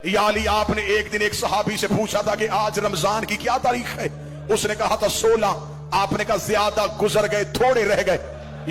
या अली, आपने एक दिन एक सहाबी से पूछा था कि आज रमजान की क्या तारीख है? उसने कहा था 16। आपने कहा ज्यादा गुजर गए, थोड़े रह गए।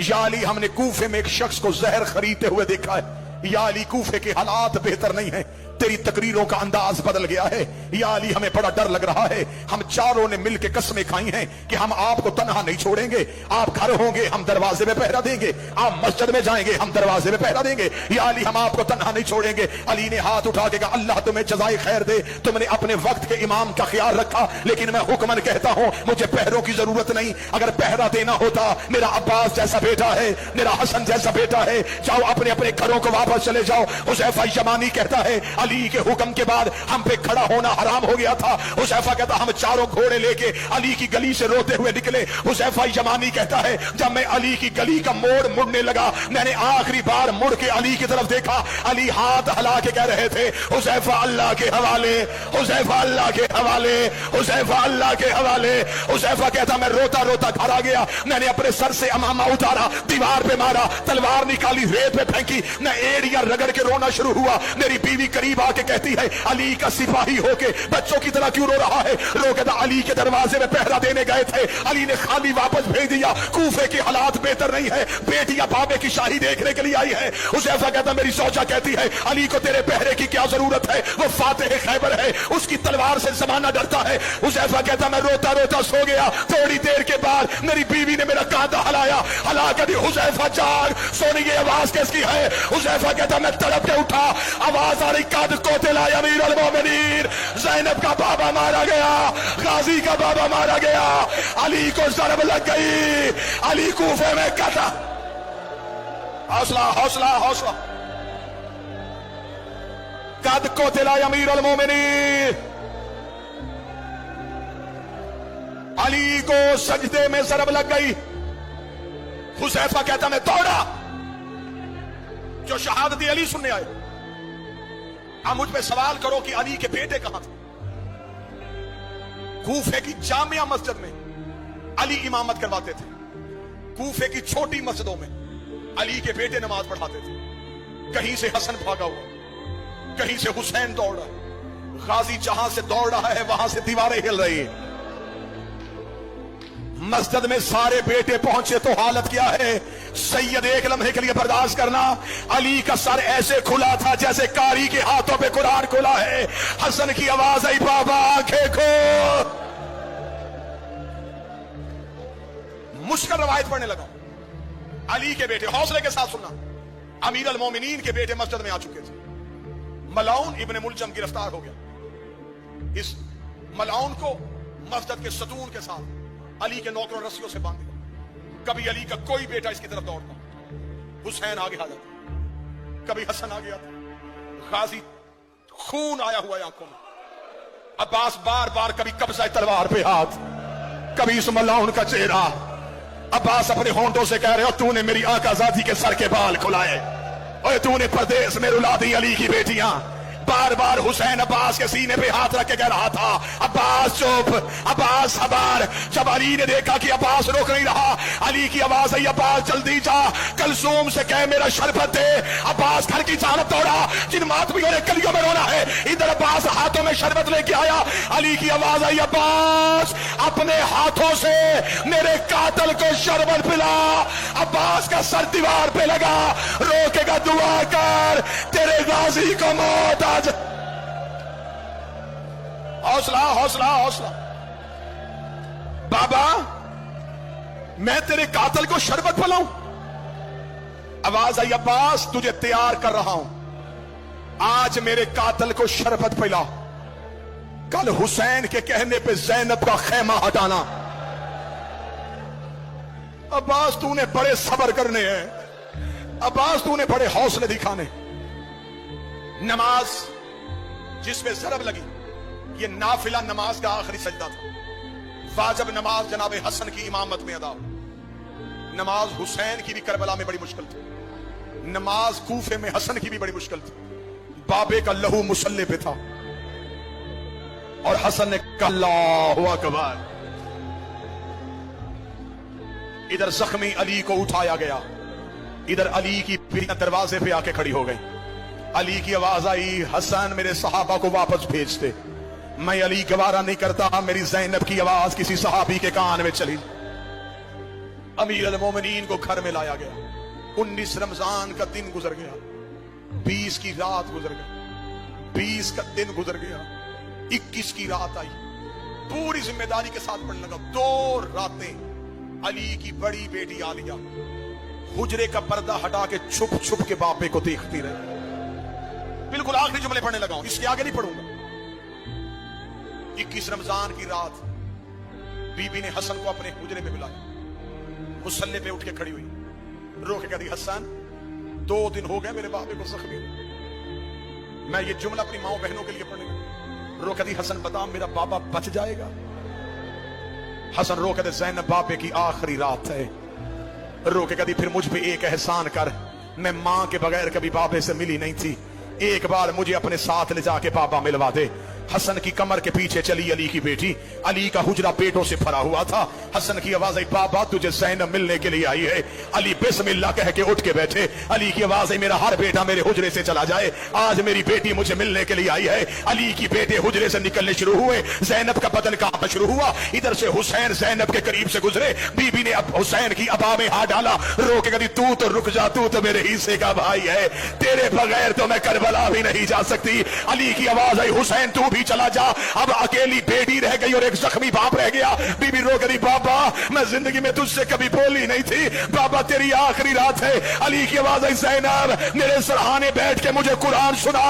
या अली, हमने कूफे में एक शख्स को जहर खरीदते हुए देखा है। या अली, कूफे के हालात बेहतर नहीं है, तेरी तकरीरों का अंदाज बदल गया है। या अली, हमें बड़ा डर लग रहा है। हम चारों ने मिलकर कस्में खाई हैं कि हम आपको तन्हा नहीं छोड़ेंगे। आप घर होंगे, हम दरवाजे में पहरा देंगे। आप मस्जिद में जाएंगे, हम दरवाजे में पहरा देंगे। या अली, हम आपको तन्हा नहीं छोड़ेंगे। अली ने हाथ उठा के कहा, अल्लाह तुम्हें जज़ाए खैर दे, तुमने अपने वक्त के इमाम का ख्याल रखा, लेकिन मैं हुक्मन कहता हूं, मुझे पहरों की जरूरत नहीं। अगर पहरा देना होता, मेरा अब्बास जैसा बेटा है, मेरा हसन जैसा बेटा है, जाओ अपने अपने घरों को वापस चले जाओ। हुज़ैफा यमानी कहता है, अली के हुक्म के बाद हम पे खड़ा होना हराम हो गया था। हुज़ैफा कहता, हम चारों घोड़े लेके अली की गली से रोते हुए निकले। हुज़ैफा यमानी कहता है, जब मैं अली की गली का मोड़ मुड़ने लगा, मैंने आखिरी बार मुड़ के अली की तरफ देखा। अली हाथ हिला के कह रहे थे, हुज़ैफा अल्लाह के हवाले, हुज़ैफा अल्लाह के हवाले, हुज़ैफा अल्लाह के हवाले। हुज़ैफा कहता, मैं रोता रोता घर आ गया। मैंने अपने सर से अमामा उतारा, दीवार पे मारा, तलवार निकाली, रेत पे फेंकी, मैं एड़ियां रगड़ के रोना शुरू हुआ। मेरी बीवी करीब आके कहती है, अली का सिपाही होके बच्चों की तरह क्यों रो रहा है? रो कहता, अली के दरवाजे में पहरा देने गए थे, अली ने खाली वापस भेज दिया। कूफे के हालात बेहतर नहीं है, बेटियां बाबे की शाही देखने के लिए आई है। हुज़ैफा कहता, मेरी सौजा कहती है, अली को तेरे पहरे की क्या जरूरत है? वो फातेह खैबर है, उसकी तलवार से जमाना डरता है। हुज़ैफा कहता, मैं रोता रोता सो गया। थोड़ी देर के बाद मेरी बीवी ने मेरा कांधा हलाया, हला कर दी, हुज़ैफा जाग, सोने की आवाज किसकी है? हुज़ैफा कहता, मैं तड़प के उठा, आवाज आ रही, कद कोतिला अमीर अल मोमिनीन, ज़ैनब का बाबा मारा गया, गाजी का बाबा मारा गया, अली को ज़रब लग गई, अली कूफे में कता। हौसला हौसला हौसला। कद कोतिला अमीर अल मोमिनीन, अली को सजदे में ज़रब लग गई। हुज़ैफा कहता, मैं दौड़ा, जो शहादत अली सुनने आए। आप मुझ पे सवाल करो कि अली के बेटे कहां थे? कूफे की जामिया मस्जिद में अली इमामत करवाते थे। कूफे की छोटी मस्जिदों में अली के बेटे नमाज पढ़ाते थे। कहीं से हसन भागा हुआ, कहीं से हुसैन दौड़ रहा है। गाजी जहां से दौड़ रहा है, वहां से दीवारें हिल रही है। मस्जिद में सारे बेटे पहुंचे तो हालत क्या है? सैयद एक लम्हे के लिए बर्दाश्त करना, अली का सर ऐसे खुला था जैसे कारी के हाथों पे कुरान खुला है। हसन की आवाज आई, बाबा आंखें खोल। मुश्किल रवायत पढ़ने लगा। अली के बेटे, हौसले के साथ सुनना, अमीर अल मोमिनीन के बेटे मस्जिद में आ चुके थे। मलाउन इब्ने मुलजम गिरफ्तार हो गया। इस मलाउन को मस्जिद के सतून के साथ अली के नौकरों रस्सियों से बांध दिया। कभी अली का कोई बेटा इसकी तरफ दौड़ता, हुसैन आगे आ जाता, कभी हसन आ गया था। गाजी खून आया हुआ आंखों में। अब्बास बार बार कभी कब्जा तलवार पे हाथ, कभी इस मलाउन का चेहरा। अब्बास अपने होंठों से कह रहे हो, तूने मेरी आकाज़ादी के सर के बाल खुलाए, और तूने परदेश में रुला दी अली की बेटियां। बार बार हुसैन अब्बास के सीने पे हाथ रख के कह रहा था, अब्बास चुप, अब्बास सबर। जब अली ने देखा कि अब्बास रोक नहीं रहा, अली की आवाज आई, अब्बास जल्दी जा, कलसूम से कह मेरा शरबत दे। अब्बास घर की जानब दौड़ा, जिन मातमियों ने गलियों में रोना है, इधर अब्बास हाथों में शरबत लेके आया। अली की आवाज आई, अब्बास अपने हाथों से मेरे कातिल को शरबत पिला। अब्बास का सर दीवार पे लगा, रोकेगा दुआ कर, तेरे गाजी को मौत आज। हौसला हौसला हौसला। बाबा मैं तेरे कातिल को शरबत पिलाऊं? आवाज आई, अब्बास तुझे तैयार कर रहा हूं, आज मेरे कातिल को शरबत पिला, कल हुसैन के कहने पे ज़ैनब का खेमा हटाना। अब्बास तूने बड़े सब्र करने हैं, अब्बास तूने बड़े हौसले दिखाने। नमाज जिसमें ज़रब लगी, ये नाफिला नमाज का आखिरी सजदा था। वाजिब नमाज जनाब हसन की इमामत में अदा। नमाज हुसैन की भी करबला में बड़ी मुश्किल थी, नमाज कूफे में हसन की भी बड़ी मुश्किल थी। बाबे का लहू मुसल्ले पे था और हसन ने अल्लाहु अकबर। इधर जख्मी अली को उठाया गया, इधर अली की बीवियां दरवाजे पे आके खड़ी हो गई। अली की आवाज आई, हसन मेरे सहाबा को वापस भेज दे। मैं अली गवारा नहीं करता मेरी ज़ैनब की आवाज किसी सहाबी के कान में चली। अमीर अल मोमिनीन को घर में लाया गया। 19 रमजान का दिन गुजर गया, 20 की रात गुजर गई, 20 का दिन गुजर गया, 21 की रात आई। पूरी जिम्मेदारी के साथ पढ़ने लगा। 2 रातें अली की बड़ी बेटी आलिया हुजरे का पर्दा हटा के छुप छुप के बापे को देखती रही। बिल्कुल आखिरी जुमले पढ़ने लगा हूं, इसके आगे नहीं पढ़ूंगा। 21 रमजान की रात बीबी ने हसन को अपने हुजरे में बुलाया। मुसल्ले पे उठ के खड़ी हुई, रो के कहती, हसन 2 दिन हो गए मेरे बापे को जख्मी। मैं ये जुमला अपनी माओ बहनों के लिए पढ़ने लगा। रो कहती, हसन बता मेरा बाबा बच जाएगा? हसन रो कहते, ज़ैनब बापे की आखिरी रात है। रो के कहती, फिर मुझ पे एक एहसान कर, मैं मां के बगैर कभी बाबे से मिली नहीं थी, एक बार मुझे अपने साथ ले जाके बाबा मिलवा दे। हसन की कमर के पीछे चली अली की बेटी। अली का हुजरा पेटों से भरा हुआ था। हसन की आवाज आई, बाबा तुझे ज़ैनब मिलने के लिए आई है। अली बिस्मिल्लाह कह के उठ के बैठे। अली की आवाज आई, मेरा हर बेटा मेरे हुजरे से चला जाए, आज मेरी बेटी मुझे मिलने के लिए आई है। अली की बेटे हुजरे से निकलने शुरू हुए। ज़ैनब का बदन कांपना शुरू हुआ। इधर से हुसैन ज़ैनब के करीब से गुजरे। बीबी ने अब हुसैन की अबा में हाथ डाला, रो के कहती, तू तो रुक जा, तू तो मेरे हिस्से का भाई है, तेरे बगैर तो मैं करबला भी नहीं जा सकती। अली की आवाज आई, हुसैन तू भी चला जा। अब अकेली बेटी रह गई और एक जख्मी बाप रह गया। बीबी रो गई, बाबा मैं जिंदगी में तुझसे कभी बोली नहीं थी, बाबा तेरी आखिरी रात है। अली की आवाज आई, ज़ैनब मेरे सरहाने बैठ के मुझे कुरान सुना।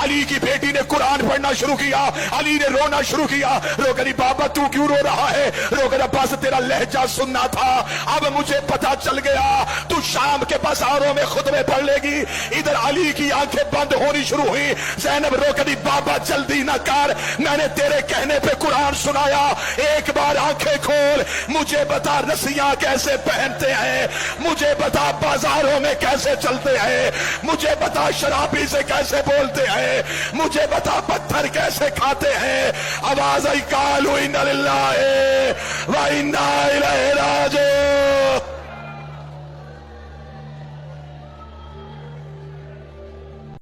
अली की बेटी ने कुरान पढ़ना शुरू किया। अली ने रोना शुरू किया। रो गई, बाबा तू क्यों रो रहा है? रो गई, बस तेरा लहजा सुनना था, अब मुझे पता चल गया तू शाम के बाजारों में खुतबे पढ़ लेगी। इधर अली की आंखें बंद होनी शुरू हुई। ज़ैनब रो गई, बाबा जल्दी ना कर, मैंने तेरे कहने पे कुरान सुनाया, एक बार आंखें खोल, मुझे बता रस्सियां कैसे पहनते हैं, मुझे बता बाजारों में कैसे चलते हैं, मुझे बता शराबी से कैसे बोलते हैं, मुझे बता पत्थर कैसे खाते हैं। आवाज आई, कालू इन्ना लिल्लाहि व इन्ना इलैहि राजिऊन।